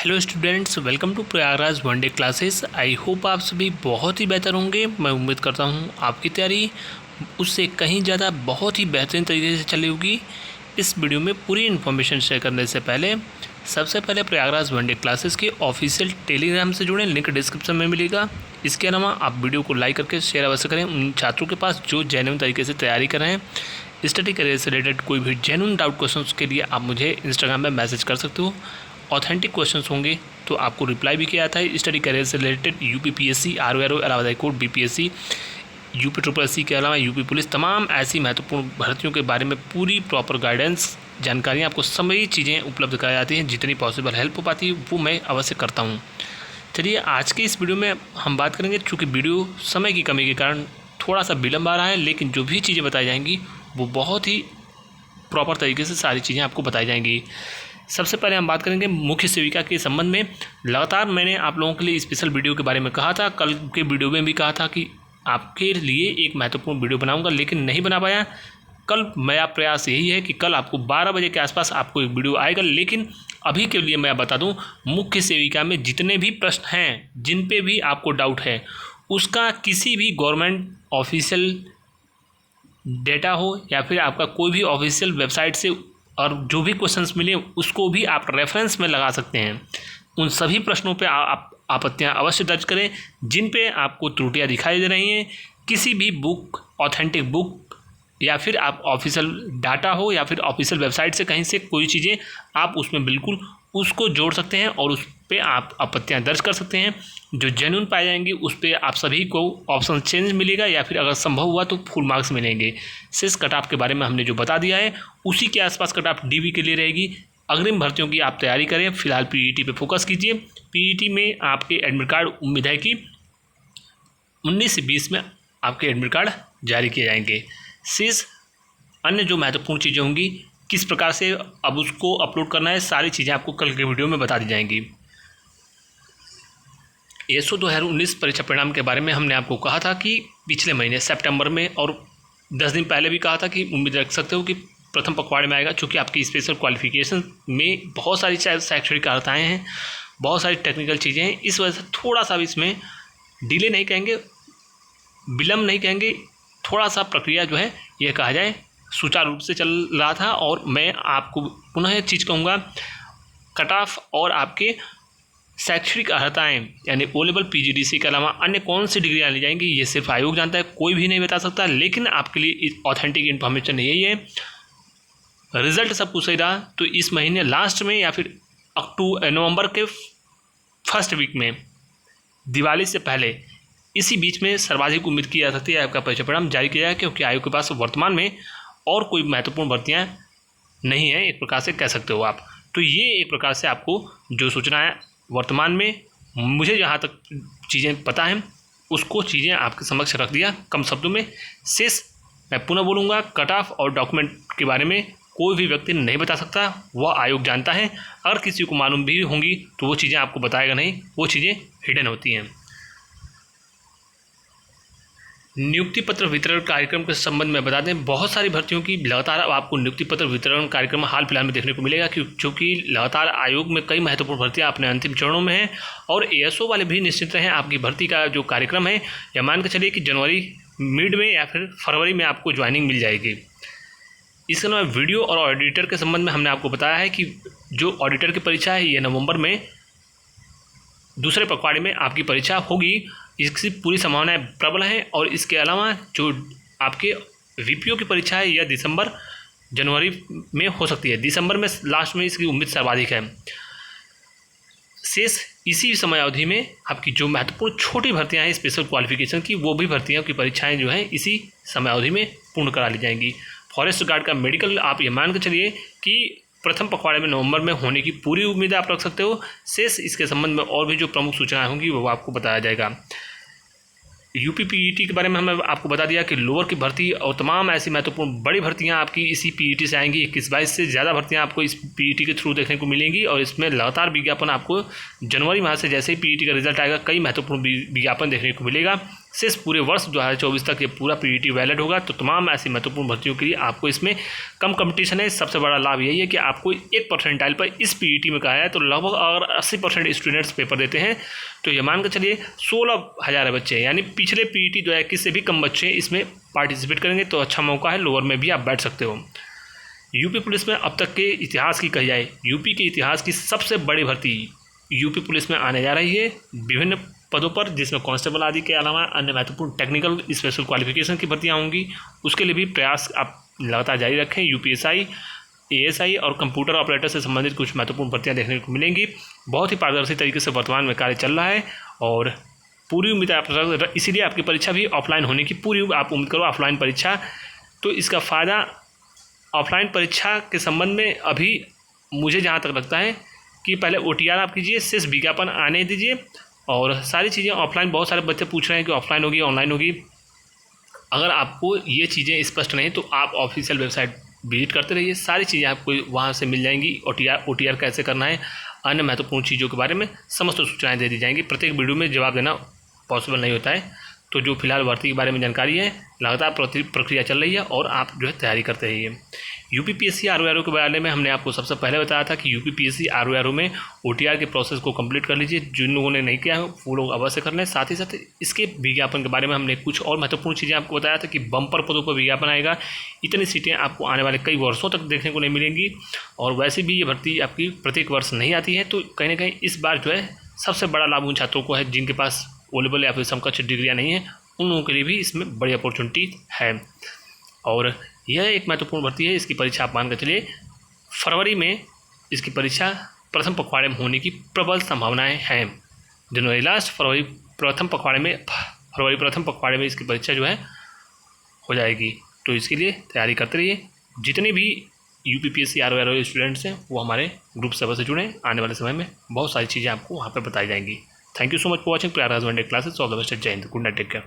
Hello students, welcome to Prayagraj one day classes. I hope आप सभी बहुत ही बेहतर होंगे। मैं उम्मीद करता हूँ आपकी तैयारी उससे कहीं ज़्यादा बहुत ही बेहतरीन तरीके से चली होगी। इस वीडियो में पूरी इन्फॉर्मेशन शेयर करने से पहले सबसे पहले प्रयागराज वनडे क्लासेस के ऑफिशियल टेलीग्राम से जुड़ें, लिंक डिस्क्रिप्शन में मिलेगा। इसके अलावा आप वीडियो को लाइक करके शेयर अवश्य करें उन छात्रों के पास जो जेन्युइन तरीके से तैयारी कर रहे हैं। स्टडी करियर से रिलेटेड कोई भी जेन्युइन डाउट क्वेश्चन के लिए आप मुझे इंस्टाग्राम में मैसेज कर सकते हो। ऑथेंटिक क्वेश्चंस होंगे तो आपको रिप्लाई भी किया जाता है। स्टडी करियर से related UPPSC, RORO, Allahabad high court, BPSC, UP triple SC के अलावा यूपी पुलिस, तमाम ऐसी महत्वपूर्ण भर्तियों के बारे में पूरी प्रॉपर गाइडेंस जानकारी आपको सभी चीज़ें उपलब्ध कराई जाती हैं। जितनी पॉसिबल हेल्प हो पाती है वो मैं अवश्य करता हूँ। चलिए आज के इस वीडियो में हम बात करेंगे, चूँकि वीडियो समय की कमी के कारण थोड़ा सा विलम्ब आ रहा है, लेकिन जो भी चीज़ें बताई जाएंगी वो बहुत ही प्रॉपर तरीके से सारी चीज़ें आपको बताई जाएंगी। सबसे पहले हम बात करेंगे मुख्य सेविका के संबंध में। लगातार मैंने आप लोगों के लिए स्पेशल वीडियो के बारे में कहा था, कल के वीडियो में भी कहा था कि आपके लिए एक महत्वपूर्ण वीडियो बनाऊंगा, लेकिन नहीं बना पाया। कल मेरा प्रयास यही है कि कल आपको 12 बजे के आसपास आपको एक वीडियो आएगा। लेकिन अभी के लिए मैं बता दूं, मुख्य सेविका में जितने भी प्रश्न हैं, जिन पे भी आपको डाउट है, उसका किसी भी गवर्नमेंट ऑफिशियल डेटा हो या फिर आपका कोई भी ऑफिशियल वेबसाइट से और जो भी क्वेश्चंस मिले उसको भी आप रेफरेंस में लगा सकते हैं। उन सभी प्रश्नों पे आप आपत्तियां अवश्य दर्ज करें जिन पे आपको त्रुटियां दिखाई दे रही हैं। किसी भी बुक, ऑथेंटिक बुक या फिर आप ऑफिशियल डाटा हो या फिर ऑफिशियल वेबसाइट से कहीं से कोई चीज़ें आप उसमें बिल्कुल उसको जोड़ सकते हैं और उस पर आप आपत्तियां दर्ज कर सकते हैं। जो जेन्युइन पाए जाएंगी उस पर आप सभी को ऑप्शन चेंज मिलेगा या फिर अगर संभव हुआ तो फुल मार्क्स मिलेंगे। शेष कट ऑफ के बारे में हमने जो बता दिया है उसी के आसपास कट ऑफ डीबी के लिए रहेगी। अग्रिम भर्तियों की आप तैयारी करें, फिलहाल पीईटी पे फोकस कीजिए। पीईटी में आपके एडमिट कार्ड उम्मीद है कि 19 से 20 में आपके एडमिट कार्ड जारी किए जाएंगे। शेष अन्य जो महत्वपूर्ण चीज़ें होंगी, किस प्रकार से अब उसको अपलोड करना है, सारी चीज़ें आपको कल के वीडियो में बता दी जाएंगी। एसओ 2019 परीक्षा परिणाम के बारे में हमने आपको कहा था कि पिछले महीने सितंबर में, और 10 दिन पहले भी कहा था कि उम्मीद रख सकते हो कि प्रथम पखवाड़े में आएगा। चूँकि आपकी स्पेशल क्वालिफिकेशन में बहुत सारी शैक्षणिक अर्हताएँ हैं, बहुत सारी टेक्निकल चीज़ें हैं, इस वजह से थोड़ा सा इसमें डिले नहीं कहेंगे, विलम्ब नहीं कहेंगे, थोड़ा सा प्रक्रिया जो है ये कहा जाए सुचारू रूप से चल रहा था। और मैं आपको पुनः एक चीज़ कहूँगा, कट ऑफ और आपके शैक्षणिक अर्हताएँ यानी ओ लेवल पीजीडीसी के अलावा अन्य कौन सी डिग्रियाँ ली जाएंगी ये सिर्फ आयोग जानता है, कोई भी नहीं बता सकता। लेकिन आपके लिए ऑथेंटिक इन्फॉर्मेशन यही है। रिजल्ट सब कुछ सही रहा तो इस महीने लास्ट में या फिर नवंबर के फर्स्ट वीक में, दिवाली से पहले, इसी बीच में सर्वाधिक उम्मीद की जा सकती है आपका परीक्षा परिणाम जारी किया जाए, क्योंकि आयोग के पास वर्तमान में और कोई महत्वपूर्ण भर्तियाँ नहीं है, एक प्रकार से कह सकते हो आप। तो ये एक प्रकार से आपको जो सूचना है वर्तमान में, मुझे जहाँ तक चीज़ें पता हैं उसको चीज़ें आपके समक्ष रख दिया कम शब्दों में। शेष मैं पुनः बोलूँगा, कट ऑफ और डॉक्यूमेंट के बारे में कोई भी व्यक्ति नहीं बता सकता, वह आयोग जानता है। अगर किसी को मालूम भी होंगी तो वो चीज़ें आपको बताएगा नहीं, वो चीज़ें हिडन होती हैं। नियुक्ति पत्र वितरण कार्यक्रम के संबंध में बता दें, बहुत सारी भर्तियों की लगातार आपको नियुक्ति पत्र वितरण कार्यक्रम हाल फिलहाल में देखने को मिलेगा, क्योंकि लगातार आयोग में कई महत्वपूर्ण भर्तियां अपने अंतिम चरणों में हैं। और एएसओ वाले भी निश्चित रहें, आपकी भर्ती का जो कार्यक्रम है या मान के चलिए कि जनवरी मिड में या फिर फरवरी में आपको ज्वाइनिंग मिल जाएगी। इसके अलावा वीडियो और ऑडिटर के संबंध में हमने आपको बताया है कि जो ऑडिटर की परीक्षा है ये नवंबर में दूसरे पखवाड़े में आपकी परीक्षा होगी, इसकी पूरी संभावनाएं प्रबल हैं। और इसके अलावा जो आपके वीपीओ की परीक्षा है यह दिसंबर जनवरी में हो सकती है, दिसंबर में लास्ट में इसकी उम्मीद सर्वाधिक है। शेष इसी समय अवधि में आपकी जो महत्वपूर्ण छोटी भर्तियां हैं स्पेशल क्वालिफिकेशन की, वो भी भर्तियों की परीक्षाएं जो हैं इसी समय अवधि में पूर्ण करा ली जाएंगी। फॉरेस्ट गार्ड का मेडिकल आप ये मान के चलिए कि प्रथम पखवाड़े में नवंबर में होने की पूरी उम्मीद आप रख सकते हो। शेष इसके संबंध में और भी जो प्रमुख सूचनाएं होंगी वो आपको बताया जाएगा। यूपी पीईटी के बारे में हमने आपको बता दिया कि लोअर की भर्ती और तमाम ऐसी महत्वपूर्ण बड़ी भर्तियां आपकी इसी पीईटी से आएंगी। 21-22 से ज़्यादा भर्तियां आपको इस पीईटी के थ्रू देखने को मिलेंगी और इसमें लगातार विज्ञापन आपको जनवरी माह से जैसे ही पीईटी का रिजल्ट आएगा कई महत्वपूर्ण विज्ञापन देखने को मिलेगा। शेष पूरे वर्ष 2024 तक ये पूरा पीईटी वैलिड होगा। तो तमाम ऐसी महत्वपूर्ण भर्तियों के लिए आपको इसमें कम कंपटीशन है। सबसे बड़ा लाभ यही है कि आपको 1 परसेंटाइल पर इस पीईटी में कहा है, तो लगभग अगर 80% स्टूडेंट्स पेपर देते हैं तो ये मान कर चलिए 16,000 बच्चे, यानी पिछले पीईटी 2021 से भी कम बच्चे इसमें पार्टिसिपेट करेंगे। तो अच्छा मौका है, लोअर में भी आप बैठ सकते हो। यूपी पुलिस में अब तक के इतिहास की कही जाए, यूपी के इतिहास की सबसे बड़ी भर्ती यूपी पुलिस में आने जा रही है विभिन्न पदों पर, जिसमें कांस्टेबल आदि के अलावा अन्य महत्वपूर्ण टेक्निकल स्पेशल क्वालिफिकेशन की भर्तियां होंगी। उसके लिए भी प्रयास आप लगातार जारी रखें। यूपीएसआई, एएसआई और कंप्यूटर ऑपरेटर से संबंधित कुछ महत्वपूर्ण भर्तियां देखने को मिलेंगी। बहुत ही पारदर्शी तरीके से वर्तमान में कार्य चल रहा है और पूरी उम्मीद है आप, इसीलिए आपकी परीक्षा भी ऑफलाइन होने की पूरी आप उम्मीद करो। ऑफलाइन परीक्षा, तो इसका फ़ायदा ऑफलाइन परीक्षा के संबंध में अभी मुझे जहाँ तक लगता है कि पहले OTR आप कीजिए, शेष विज्ञापन आने दीजिए और सारी चीज़ें ऑफलाइन। बहुत सारे बच्चे पूछ रहे हैं कि ऑफलाइन होगी ऑनलाइन होगी। अगर आपको ये चीज़ें स्पष्ट नहीं तो आप ऑफिशियल वेबसाइट विजिट करते रहिए, सारी चीज़ें आपको वहाँ से मिल जाएंगी। OTR कैसे करना है, अन्य महत्वपूर्ण चीज़ों के बारे में समस्त सूचनाएँ दे दी जाएंगी। प्रत्येक वीडियो में जवाब देना पॉसिबल नहीं होता है। तो जो फिलहाल भर्ती के बारे में जानकारी है, लगातार प्रक्रिया चल रही है और आप जो है तैयारी करते रहिए। यूपीपीएससी RO के बारे में हमने आपको सबसे पहले बताया था कि यूपीपीएससी RO में OTR के प्रोसेस को कंप्लीट कर लीजिए। जिन लोगों ने नहीं किया है वो लोग अवश्य कर लें। साथ ही साथ इसके विज्ञापन के बारे में हमने कुछ और महत्वपूर्ण चीज़ें आपको बताया था कि बम्पर पदों पर विज्ञापन आएगा। इतनी सीटें आपको आने वाले कई वर्षों तक देखने को नहीं मिलेंगी और वैसे भी ये भर्ती आपकी प्रत्येक वर्ष नहीं आती है। तो कहीं ना कहीं इस बार जो है सबसे बड़ा लाभ उन छात्रों को है जिनके पास O लेवल या फिर समकक्ष डिग्रियाँ नहीं है, उन लोगों के लिए भी इसमें बड़ी अपॉर्चुनिटी है। और यह एक महत्वपूर्ण भर्ती है। इसकी परीक्षा आप मान कर चलिए फरवरी में इसकी परीक्षा प्रथम पखवाड़े में होने की प्रबल संभावनाएं हैं। जनवरी लास्ट, फरवरी प्रथम पखवाड़े में इसकी परीक्षा जो है हो जाएगी। तो इसके लिए तैयारी करते रहिए। जितने भी यूपीपीएससी RO स्टूडेंट्स हैं वो हमारे ग्रुप से अवश्य जुड़ें। आने वाले समय में बहुत सारी चीज़ें आपको वहाँ पर बताई जाएंगी। Thank you so much for watching Prayagraj one day classes. All the best, जय हिंद, गुड नाइट, टेक केयर।